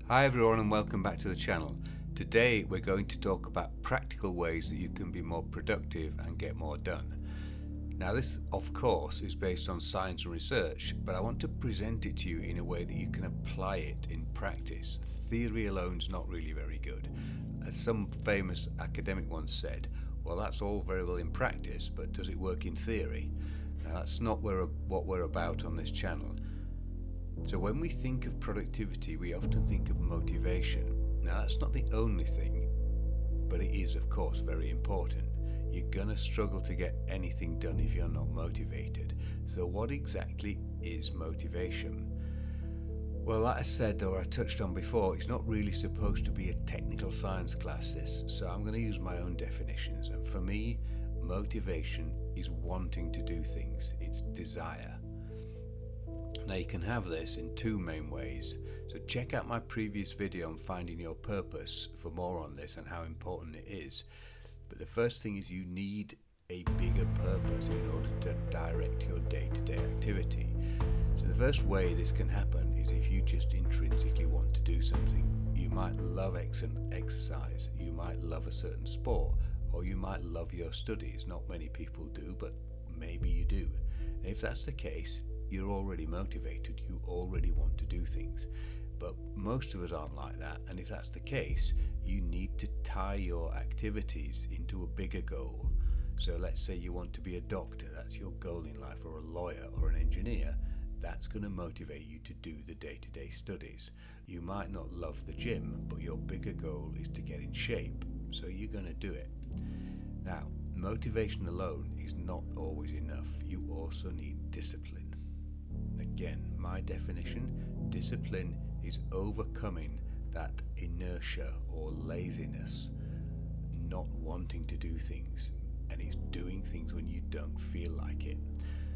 Hi everyone and welcome back to the channel. Today we're going to talk about practical ways that you can be more productive and get more done. Now this of course is based on science and research, but I want to present it to you in a way that you can apply it in practice. Theory alone is not really very good. As some famous academic once said, well, that's all very well in practice, but does it work in theory? Now that's not what we're about on this channel. So when we think of productivity, we often think of motivation. Now that's not the only thing, but it is of course very important. You're gonna struggle to get anything done if you're not motivated. So what exactly is motivation? Well, like I said, or I touched on before, it's not really supposed to be a technical science class, this, so I'm going to use my own definitions. And for me, motivation is wanting to do things, it's desire. Now you can have this in two main ways, so check out my previous video on finding your purpose for more on this and how important it is. But the first thing is you need a bigger purpose in order to direct your day-to-day activity. So the first way this can happen is if you just intrinsically want to do something. You might love exercise, you might love a certain sport, or you might love your studies. Not many people do, but maybe you do. And if that's the case, you're already motivated, you already want to do things. But most of us aren't like that, and if that's the case, you need to tie your activities into a bigger goal. So let's say you want to be a doctor, that's your goal in life, or a lawyer or an engineer. That's going to motivate you to do the day-to-day studies. You might not love the gym, but your bigger goal is to get in shape, so you're going to do it. Now, motivation alone is not always enough. You also need discipline. Again, my definition, discipline is overcoming that inertia or laziness, not wanting to do things, and it's doing things when you don't feel like it.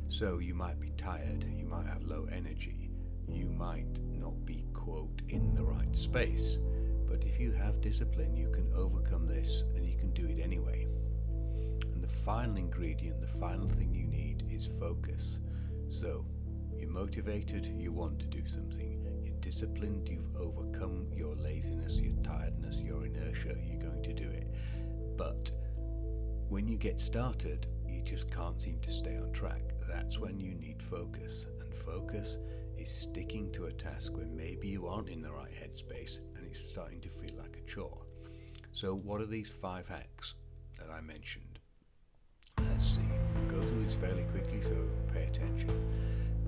So you might be tired, you might have low energy, you might not be, quote, in the right space. But if you have discipline, you can overcome this and you can do it anyway. And the final ingredient, the final thing you need is focus. So you're motivated, you want to do something. You're disciplined, you've overcome your laziness, your tiredness, your inertia, you're going to do it. But when you get started, you just can't seem to stay on track. That's when you need focus, and focus is sticking to a task when maybe you aren't in the right headspace and it's starting to feel like a chore. So what are these 5 hacks that I mentioned? Let's see, we'll go through this fairly quickly, so pay attention.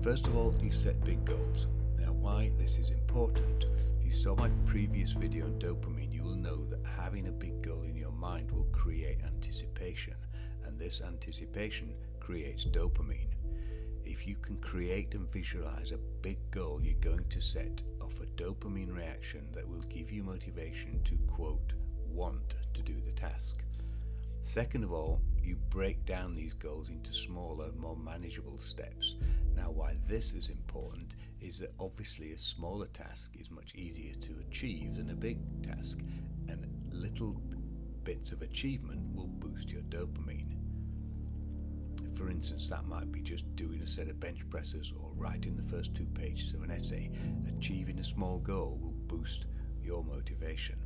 First of all, you set big goals. Now why this is important, if you saw my previous video on dopamine, you will know that having a big goal in your mind will create anticipation, and this anticipation creates dopamine. If you can create and visualize a big goal, you're going to set off a dopamine reaction that will give you motivation to, quote, want to do the task. Second of all, you break down these goals into smaller, more manageable steps. Now why this is important is that obviously a smaller task is much easier to achieve than a big task, and little bits of achievement will boost your dopamine. For instance, that might be just doing a set of bench presses or writing the first 2 pages of an essay. Achieving a small goal will boost your motivation.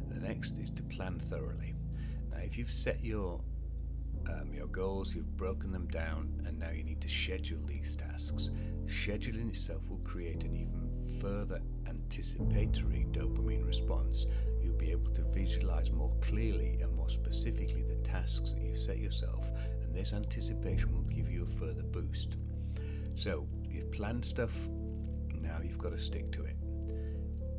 The next is to plan thoroughly. Now if you've set your goals, you've broken them down, and now you need to schedule these tasks. Scheduling itself will create an even further anticipatory dopamine response. You'll be able to visualize more clearly and more specifically the tasks that you've set yourself, and this anticipation will give you a further boost. So you've planned stuff, now you've got to stick to it.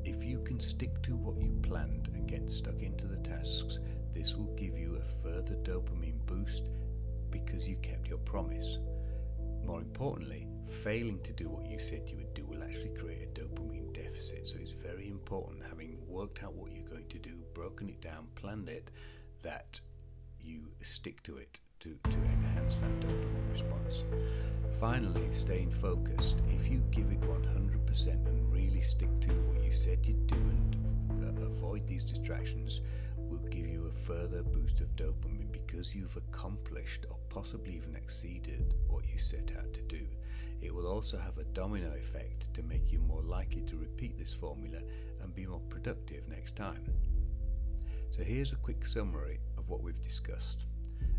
If you can stick to what you planned and get stuck into the tasks, this will give you a further dopamine boost because you kept your promise. More importantly, failing to do what you said you would do will actually create a dopamine deficit. So it's very important, having worked out what you're going to do, broken it down, planned it, that you stick to it to enhance that dopamine response. Finally, staying focused. If you give it 100% and really stick to what you said you'd do and avoid these distractions, will give you a further boost of dopamine because you've accomplished or possibly even exceeded what you set out to do. It will also have a domino effect to make you more likely to repeat this formula and be more productive next time. So here's a quick summary of what we've discussed,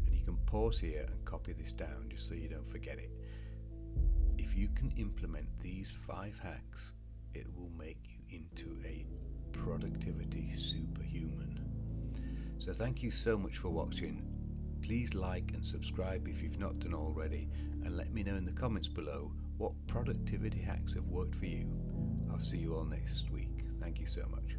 and you can pause here and copy this down just so you don't forget it. If you can implement these 5 hacks, it will make you into a productivity superhuman. So thank you so much for watching. Please like and subscribe if you've not done already, and let me know in the comments below what productivity hacks have worked for you. I'll see you all next week. Thank you so much.